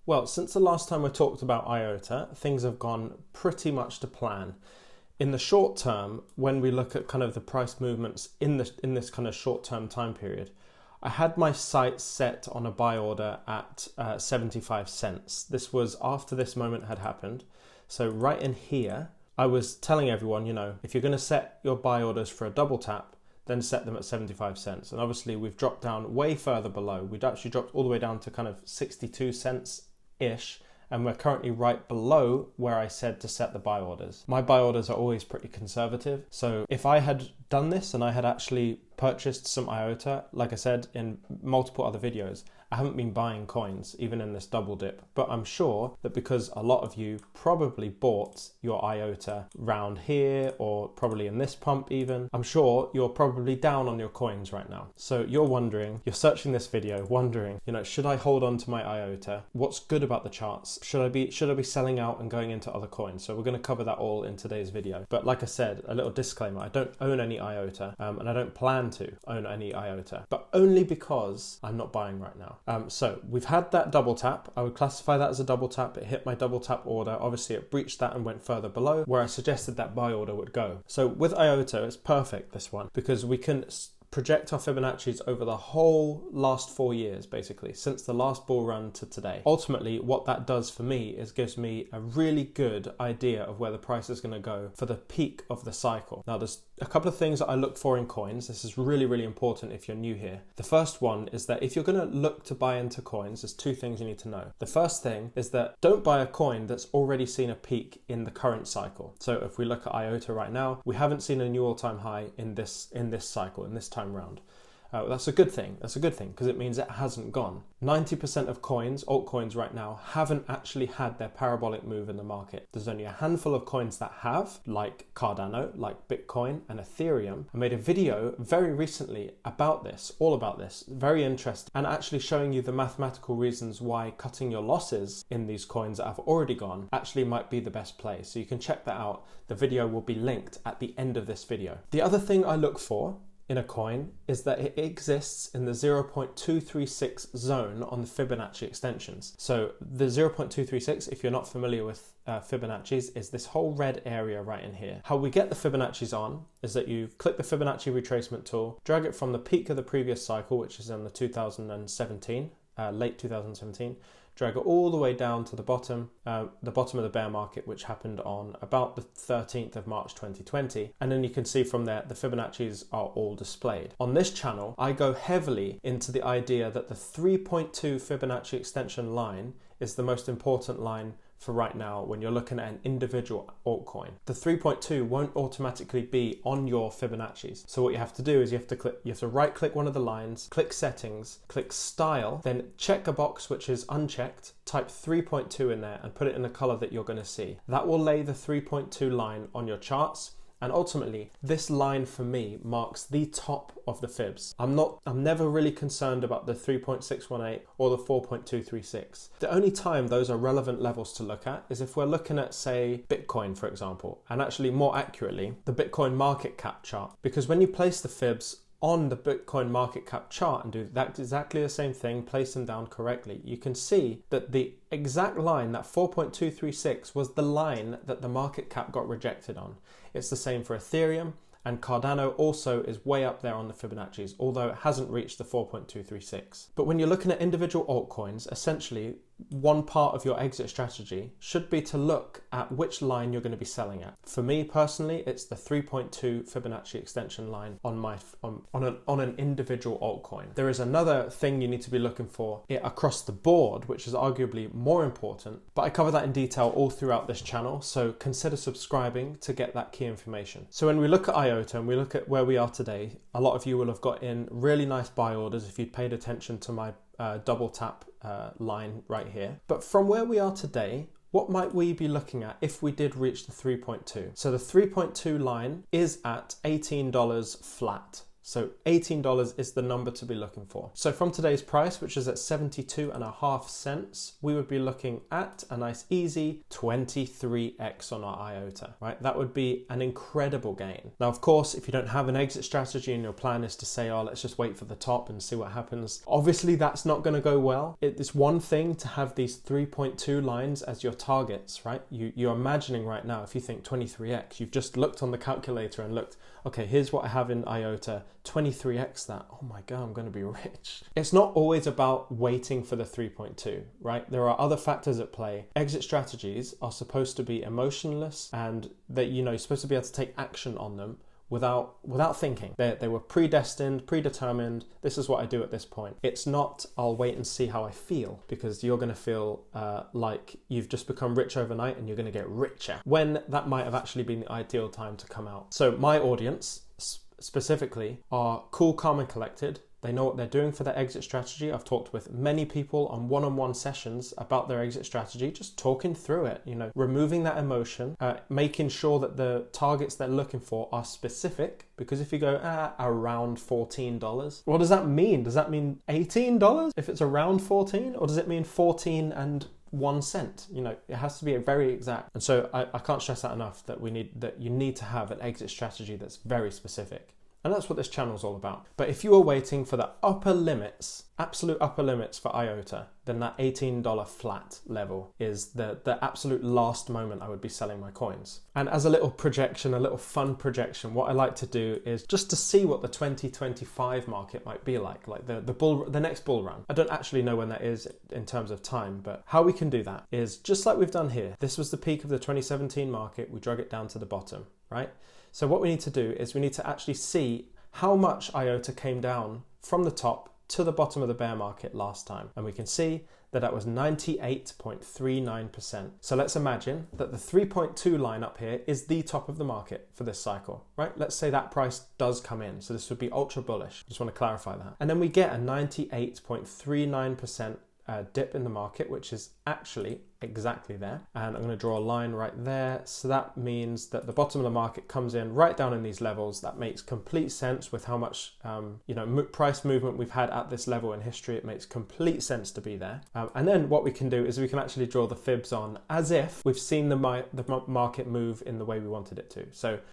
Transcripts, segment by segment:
Well, since the last time I talked about IOTA, things have gone pretty much to plan. In the short term, when we look at kind of the price movements in this kind of short-term time period, I had my sights set on a buy order at 75 cents. This was after this moment had happened. So right in here, I was telling everyone, if you're going to set your buy orders for a double tap, then set them at 75 cents. And obviously we've dropped down way further below. We'd actually dropped all the way down to kind of 62 cents-ish. And we're currently right below where I said to set the buy orders. My buy orders are always pretty conservative. So if I had done this and I had actually purchased some IOTA, like I said in multiple other videos, I haven't been buying coins, even in this double dip. But I'm sure that because a lot of you probably bought your IOTA round here, or probably in this pump even, I'm sure you're probably down on your coins right now. So you're wondering, you're searching this video, wondering, should I hold on to my IOTA? What's good about the charts? Should I be selling out and going into other coins? So we're going to cover that all in today's video. But like I said, a little disclaimer, I don't own any IOTA and I don't plan to own any IOTA, but only because I'm not buying right now. So we've had that double tap. I would classify that as a double tap. It hit my double tap order. Obviously it breached that and went further below where I suggested that buy order would go. So with IOTA, it's perfect, this one, because we can project our Fibonacci's over the whole last 4 years, basically, since the last bull run to today. Ultimately, what that does for me is gives me a really good idea of where the price is going to go for the peak of the cycle. Now, there's a couple of things that I look for in coins. This is really, really important if you're new here. The first one is that if you're going to look to buy into coins, there's two things you need to know. The first thing is that don't buy a coin that's already seen a peak in the current cycle. So if we look at IOTA right now, we haven't seen a new all-time high in this cycle, in this time round. That's a good thing. That's a good thing because it means it hasn't gone. 90% of coins, altcoins right now, haven't actually had their parabolic move in the market. There's only a handful of coins that have, like Cardano, like Bitcoin and Ethereum. I made a video very recently about this, all about this, very interesting, and actually showing you the mathematical reasons why cutting your losses in these coins that have already gone actually might be the best play. So you can check that out. The video will be linked at the end of this video. The other thing I look for in a coin is that it exists in the 0.236 zone on the Fibonacci extensions. So the 0.236, if you're not familiar with Fibonacci's, is this whole red area right in here. How we get the Fibonacci's on is that you click the Fibonacci retracement tool, drag it from the peak of the previous cycle, which is in the 2017, late 2017, drag it all the way down to the bottom of the bear market, which happened on about the 13th of March 2020. And then you can see from there, the Fibonacci's are all displayed. On this channel, I go heavily into the idea that the 3.2 Fibonacci extension line is the most important line for right now when you're looking at an individual altcoin. The 3.2 won't automatically be on your Fibonacci's. So what you have to do is you have to right click one of the lines, click settings, click style, then check a box which is unchecked, type 3.2 in there and put it in the color that you're going to see. That will lay the 3.2 line on your charts. And ultimately, this line for me marks the top of the fibs. I'm never really concerned about the 3.618 or the 4.236. The only time those are relevant levels to look at is if we're looking at, say, Bitcoin, for example, and actually more accurately, the Bitcoin market cap chart. Because when you place the fibs on the Bitcoin market cap chart and do that exactly the same thing, place them down correctly, you can see that the exact line, that 4.236, was the line that the market cap got rejected on. It's the same for Ethereum, and Cardano also is way up there on the Fibonacci's, although it hasn't reached the 4.236. But when you're looking at individual altcoins, essentially one part of your exit strategy should be to look at which line you're going to be selling at. For me personally, it's the 3.2 Fibonacci extension line on an individual altcoin. There is another thing you need to be looking for across the board, which is arguably more important, but I cover that in detail all throughout this channel, so consider subscribing to get that key information. So when we look at IOTA and we look at where we are today, a lot of you will have got in really nice buy orders if you'd paid attention to my double tap line right here. But from where we are today, what might we be looking at if we did reach the 3.2? So the 3.2 line is at $18 flat. So $18 is the number to be looking for. So from today's price, which is at 72.5 cents, we would be looking at a nice easy 23x on our IOTA, right? That would be an incredible gain. Now, of course, if you don't have an exit strategy and your plan is to say, oh, let's just wait for the top and see what happens, obviously that's not going to go well. It's one thing to have these 3.2 lines as your targets, right? You're imagining right now, if you think 23x, you've just looked on the calculator and looked, okay, here's what I have in IOTA, 23x that. Oh my God, I'm going to be rich. It's not always about waiting for the 3.2, right? There are other factors at play. Exit strategies are supposed to be emotionless, and that, you're supposed to be able to take action on them without thinking. They were predestined, predetermined. This is what I do at this point. It's not, I'll wait and see how I feel, because you're going to feel like you've just become rich overnight and you're going to get richer, when that might have actually been the ideal time to come out. So my audience specifically are cool, calm and collected. They know what they're doing for their exit strategy. I've talked with many people on one-on-one sessions about their exit strategy, just talking through it, removing that emotion, making sure that the targets they're looking for are specific. Because if you go around $14, what does that mean? Does that mean $18 if it's around 14, or does it mean 14 and 1 cent? It has to be very exact. And so I can't stress that enough, that you need to have an exit strategy that's very specific. And that's what this channel is all about. But if you are waiting for the upper limits, absolute upper limits for IOTA, then that $18 flat level is the absolute last moment I would be selling my coins. And as a little projection, a little fun projection, what I like to do is just to see what the 2025 market might be like the next bull run. I don't actually know when that is in terms of time, but how we can do that is just like we've done here. This was the peak of the 2017 market. We drug it down to the bottom, right? So what we need to do is we need to actually see how much IOTA came down from the top to the bottom of the bear market last time. And we can see that was 98.39%. So let's imagine that the 3.2 line up here is the top of the market for this cycle, right? Let's say that price does come in. So this would be ultra bullish. Just want to clarify that. And then we get a 98.39% dip in the market, which is actually exactly there. And I'm going to draw a line right there. So that means that the bottom of the market comes in right down in these levels. That makes complete sense with how much price movement we've had at this level in history. It makes complete sense to be there. And then what we can do is we can actually draw the fibs on as if we've seen the market move in the way we wanted it to.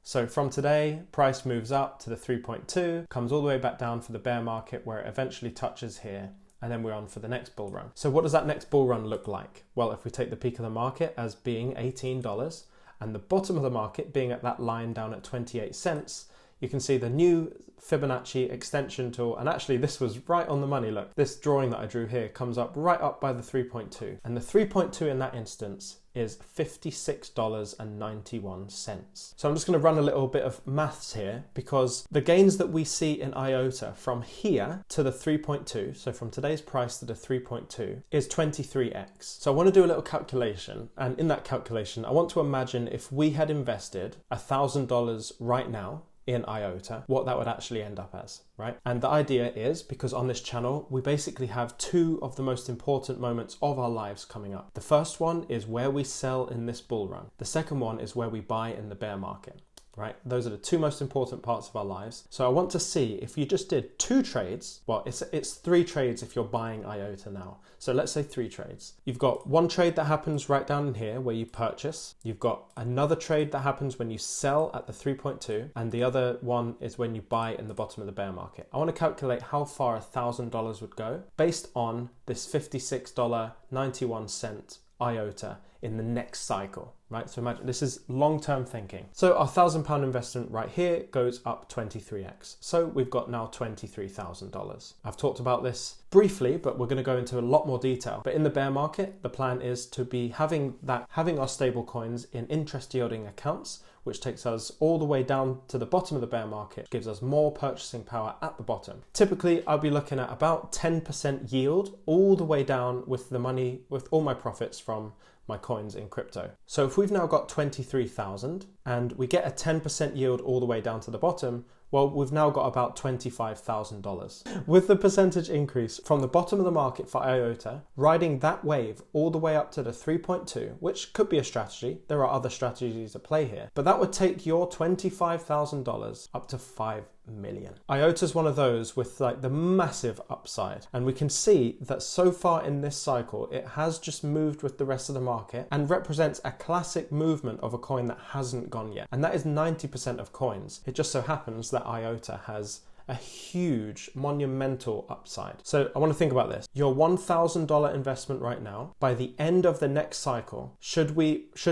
So from today, price moves up to the 3.2, comes all the way back down for the bear market, where it eventually touches here. And then we're on for the next bull run. So what does that next bull run look like? Well, if we take the peak of the market as being $18 and the bottom of the market being at that line down at 28 cents, you can see the new Fibonacci extension tool. And actually this was right on the money. Look, this drawing that I drew here comes up right up by the 3.2. And the 3.2 in that instance is $56.91. So I'm just going to run a little bit of maths here, because the gains that we see in IOTA from here to the 3.2, so from today's price to the 3.2, is 23x. So I want to do a little calculation, and in that calculation I want to imagine if we had invested $1,000 right now in IOTA, what that would actually end up as, right? And the idea is, because on this channel, we basically have two of the most important moments of our lives coming up. The first one is where we sell in this bull run. The second one is where we buy in the bear market, right? Those are the two most important parts of our lives. So I want to see if you just did 2 trades, well, it's 3 trades if you're buying IOTA now. So let's say 3 trades. You've got one trade that happens right down in here where you purchase. You've got another trade that happens when you sell at the 3.2. And the other one is when you buy in the bottom of the bear market. I want to calculate how far $1,000 would go based on this $56.91 IOTA in the next cycle, right? So imagine this is long-term thinking. So our £1,000 investment right here goes up 23x. So we've got now $23,000. I've talked about this briefly, but we're going to go into a lot more detail. But in the bear market, the plan is to be having our stable coins in interest yielding accounts, which takes us all the way down to the bottom of the bear market, gives us more purchasing power at the bottom. Typically, I'll be looking at about 10% yield all the way down with the money, with all my profits from my coins in crypto. So if we've now got 23,000 and we get a 10% yield all the way down to the bottom, well, we've now got about $25,000. With the percentage increase from the bottom of the market for IOTA, riding that wave all the way up to the 3.2, which could be a strategy, there are other strategies at play here, but that would take your $25,000 up to 5 million. IOTA is one of those with like the massive upside, and we can see that so far in this cycle it has just moved with the rest of the market and represents a classic movement of a coin that hasn't gone yet, and that is 90% of coins. It just so happens that IOTA has a huge monumental upside. So I want to think about this. Your $1,000 investment right now, by the end of the next cycle, should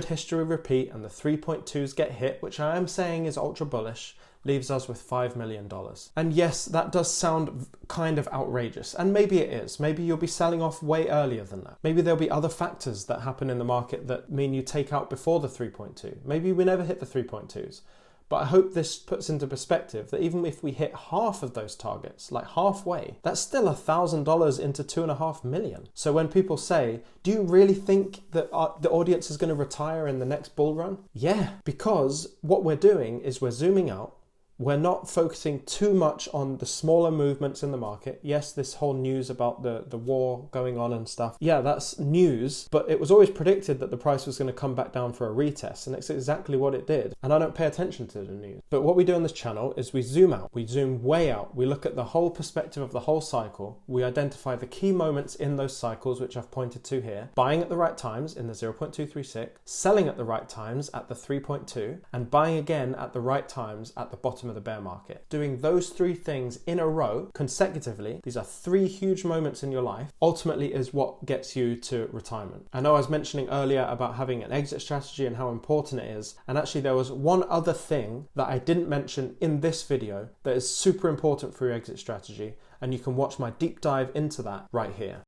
history repeat and the 3.2s get hit, which I am saying is ultra bullish, leaves us with $5 million. And yes, that does sound kind of outrageous, and maybe it is. Maybe you'll be selling off way earlier than that. Maybe there'll be other factors that happen in the market that mean you take out before the 3.2. Maybe we never hit the 3.2s. But I hope this puts into perspective that even if we hit half of those targets, like halfway, that's still $1,000 into $2.5 million. So when people say, do you really think that the audience is going to retire in the next bull run? Yeah, because what we're doing is we're zooming out. We're not focusing too much on the smaller movements in the market. Yes, this whole news about the war going on and stuff. Yeah, that's news, but it was always predicted that the price was going to come back down for a retest, and it's exactly what it did. And I don't pay attention to the news. But what we do on this channel is we zoom out. We zoom way out. We look at the whole perspective of the whole cycle. We identify the key moments in those cycles, which I've pointed to here. Buying at the right times in the 0.236, selling at the right times at the 3.2, and buying again at the right times at the bottom of the bear market. Doing those three things in a row consecutively, these are three huge moments in your life, ultimately is what gets you to retirement. I know I was mentioning earlier about having an exit strategy and how important it is, and actually there was one other thing that I didn't mention in this video that is super important for your exit strategy, and you can watch my deep dive into that right here.